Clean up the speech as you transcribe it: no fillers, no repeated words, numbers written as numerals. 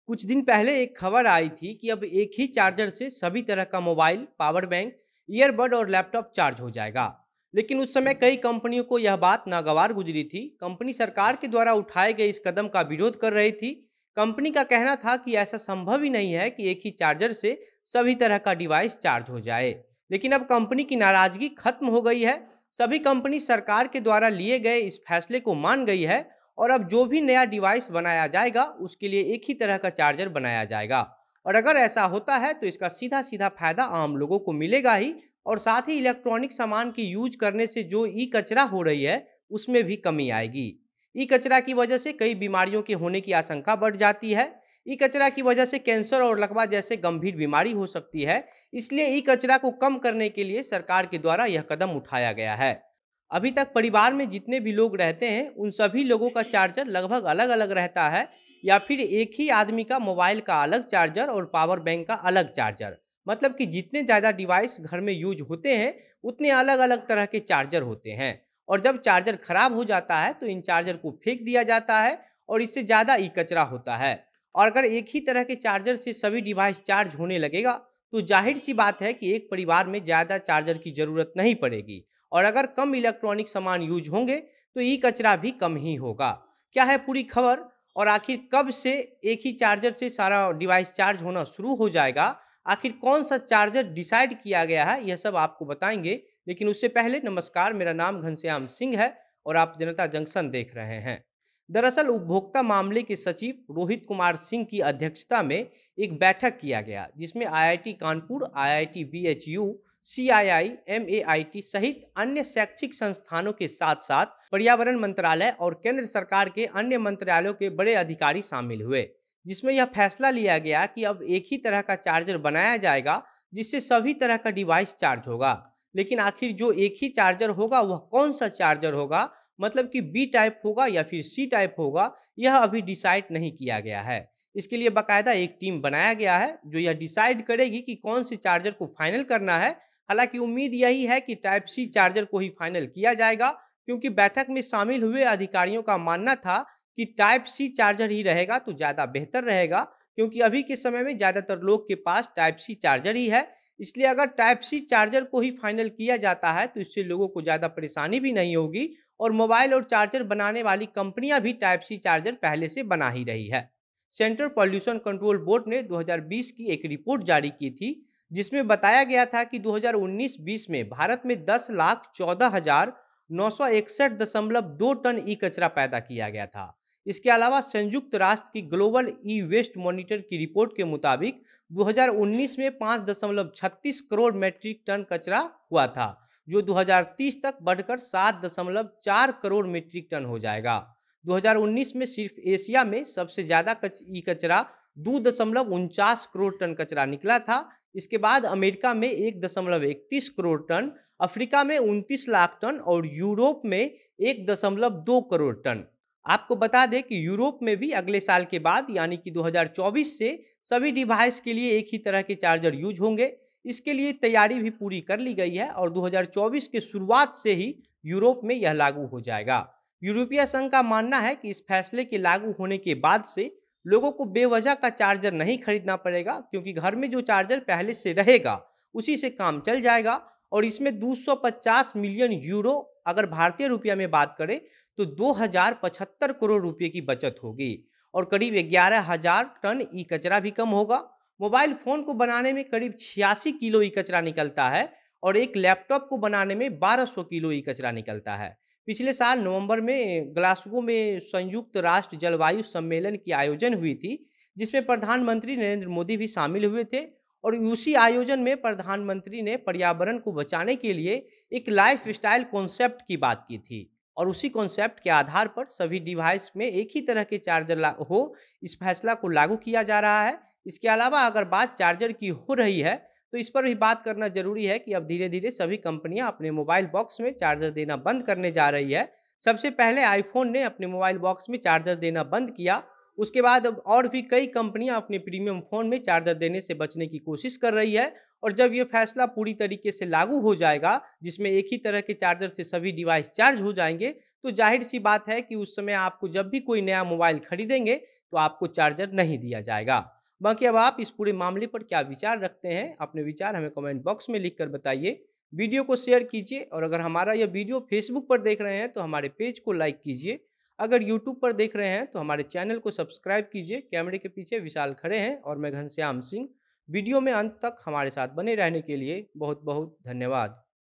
कुछ दिन पहले एक खबर आई थी कि अब एक ही चार्जर से सभी तरह का मोबाइल, पावर बैंक, ईयरबड और लैपटॉप चार्ज हो जाएगा। लेकिन उस समय कई कंपनियों को यह बात नागवार गुजरी थी। कंपनी सरकार के द्वारा उठाए गए इस कदम का विरोध कर रही थी। कंपनी का कहना था कि ऐसा संभव ही नहीं है कि एक ही चार्जर से सभी तरह का डिवाइस चार्ज हो जाए। लेकिन अब कंपनी की नाराजगी खत्म हो गई है। सभी कंपनी सरकार के द्वारा लिए गए इस फैसले को मान गई है और अब जो भी नया डिवाइस बनाया जाएगा उसके लिए एक ही तरह का चार्जर बनाया जाएगा। और अगर ऐसा होता है तो इसका सीधा सीधा फायदा आम लोगों को मिलेगा ही, और साथ ही इलेक्ट्रॉनिक सामान की यूज करने से जो ई कचरा हो रही है उसमें भी कमी आएगी। ई कचरा की वजह से कई बीमारियों के होने की आशंका बढ़ जाती है। ई कचरा की वजह से कैंसर और लकवा जैसे गंभीर बीमारी हो सकती है। इसलिए ई कचरा को कम करने के लिए सरकार के द्वारा यह कदम उठाया गया है। अभी तक परिवार में जितने भी लोग रहते हैं उन सभी लोगों का चार्जर लगभग अलग अलग रहता है, या फिर एक ही आदमी का मोबाइल का अलग चार्जर और पावर बैंक का अलग चार्जर। मतलब कि जितने ज़्यादा डिवाइस घर में यूज होते हैं उतने अलग अलग तरह के चार्जर होते हैं। और जब चार्जर खराब हो जाता है तो इन चार्जर को फेंक दिया जाता है और इससे ज़्यादा ई कचरा होता है। और अगर एक ही तरह के चार्जर से सभी डिवाइस चार्ज होने लगेगा तो जाहिर सी बात है कि एक परिवार में ज़्यादा चार्जर की ज़रूरत नहीं पड़ेगी। और अगर कम इलेक्ट्रॉनिक सामान यूज होंगे तो ई कचरा भी कम ही होगा। क्या है पूरी खबर, और आखिर कब से एक ही चार्जर से सारा डिवाइस चार्ज होना शुरू हो जाएगा, आखिर कौन सा चार्जर डिसाइड किया गया है, यह सब आपको बताएंगे। लेकिन उससे पहले नमस्कार, मेरा नाम घनश्याम सिंह है और आप जनता जंक्शन देख रहे हैं। दरअसल उपभोक्ता मामले के सचिव रोहित कुमार सिंह की अध्यक्षता में एक बैठक किया गया जिसमें IIT Kanpur, IIT BHU, CII, MAIT सहित अन्य शैक्षिक संस्थानों के साथ साथ पर्यावरण मंत्रालय और केंद्र सरकार के अन्य मंत्रालयों के बड़े अधिकारी शामिल हुए, जिसमें यह फैसला लिया गया कि अब एक ही तरह का चार्जर बनाया जाएगा जिससे सभी तरह का डिवाइस चार्ज होगा। लेकिन आखिर जो एक ही चार्जर होगा वह कौन सा चार्जर होगा, मतलब कि बी टाइप होगा या फिर सी टाइप होगा, यह अभी डिसाइड नहीं किया गया है। इसके लिए बाकायदा एक टीम बनाया गया है जो यह डिसाइड करेगी कि कौन से चार्जर को फाइनल करना है। हालांकि उम्मीद यही है कि टाइप सी चार्जर को ही फाइनल किया जाएगा, क्योंकि बैठक में शामिल हुए अधिकारियों का मानना था कि टाइप सी चार्जर ही रहेगा तो ज़्यादा बेहतर रहेगा, क्योंकि अभी के समय में ज़्यादातर लोग के पास टाइप सी चार्जर ही है। इसलिए अगर टाइप सी चार्जर को ही फाइनल किया जाता है तो इससे लोगों को ज़्यादा परेशानी भी नहीं होगी, और मोबाइल और चार्जर बनाने वाली कंपनियां भी टाइप सी चार्जर पहले से बना ही रही है। सेंट्रल पॉल्यूशन कंट्रोल बोर्ड ने 2020 की एक रिपोर्ट जारी की थी जिसमें बताया गया था कि 2019-20 में भारत में 10,14,961.2 टन ई कचरा पैदा किया गया था। इसके अलावा संयुक्त राष्ट्र की ग्लोबल ई वेस्ट मॉनिटर की रिपोर्ट के मुताबिक 2019 में 5.36 करोड़ मीट्रिक टन कचरा हुआ था, जो 2030 तक बढ़कर 7.4 करोड़ मीट्रिक टन हो जाएगा। 2019 में सिर्फ एशिया में सबसे ज्यादा ई कचरा 2.49 करोड़ टन कचरा निकला था। इसके बाद अमेरिका में 1.31 करोड़ टन, अफ्रीका में 29 लाख टन और यूरोप में 1.2 करोड़ टन। आपको बता दें कि यूरोप में भी अगले साल के बाद यानी कि 2024 से सभी डिवाइस के लिए एक ही तरह के चार्जर यूज होंगे। इसके लिए तैयारी भी पूरी कर ली गई है और 2024 के शुरुआत से ही यूरोप में यह लागू हो जाएगा। यूरोपीय संघ का मानना है कि इस फैसले के लागू होने के बाद से लोगों को बेवजह का चार्जर नहीं खरीदना पड़ेगा, क्योंकि घर में जो चार्जर पहले से रहेगा उसी से काम चल जाएगा। और इसमें 250 मिलियन यूरो अगर भारतीय रुपया में बात करें तो 2075 करोड़ रुपए की बचत होगी और करीब 11,000 टन ई कचरा भी कम होगा। मोबाइल फोन को बनाने में करीब 86 किलो ई कचरा निकलता है और एक लैपटॉप को बनाने में 1200 किलो ई कचरा निकलता है। पिछले साल नवंबर में ग्लासगो में संयुक्त राष्ट्र जलवायु सम्मेलन की आयोजन हुई थी, जिसमें प्रधानमंत्री नरेंद्र मोदी भी शामिल हुए थे। और उसी आयोजन में प्रधानमंत्री ने पर्यावरण को बचाने के लिए एक लाइफ स्टाइल कॉन्सेप्ट की बात की थी, और उसी कॉन्सेप्ट के आधार पर सभी डिवाइस में एक ही तरह के चार्जर हो, इस फैसला को लागू किया जा रहा है। इसके अलावा अगर बात चार्जर की हो रही है तो इस पर भी बात करना जरूरी है कि अब धीरे धीरे सभी कंपनियां अपने मोबाइल बॉक्स में चार्जर देना बंद करने जा रही है। सबसे पहले आईफोन ने अपने मोबाइल बॉक्स में चार्जर देना बंद किया, उसके बाद अब और भी कई कंपनियां अपने प्रीमियम फोन में चार्जर देने से बचने की कोशिश कर रही है। और जब ये फैसला पूरी तरीके से लागू हो जाएगा, जिसमें एक ही तरह के चार्जर से सभी डिवाइस चार्ज हो जाएंगे, तो जाहिर सी बात है कि उस समय आपको जब भी कोई नया मोबाइल खरीदेंगे तो आपको चार्जर नहीं दिया जाएगा। बाकी अब आप इस पूरे मामले पर क्या विचार रखते हैं? अपने विचार हमें कमेंट बॉक्स में लिख कर बताइए। वीडियो को शेयर कीजिए और अगर हमारा यह वीडियो फेसबुक पर देख रहे हैं तो हमारे पेज को लाइक कीजिए। अगर यूट्यूब पर देख रहे हैं तो हमारे चैनल को सब्सक्राइब कीजिए। कैमरे के पीछे विशाल खड़े हैं और मैं घनश्याम सिंह। वीडियो में अंत तक हमारे साथ बने रहने के लिए बहुत बहुत धन्यवाद।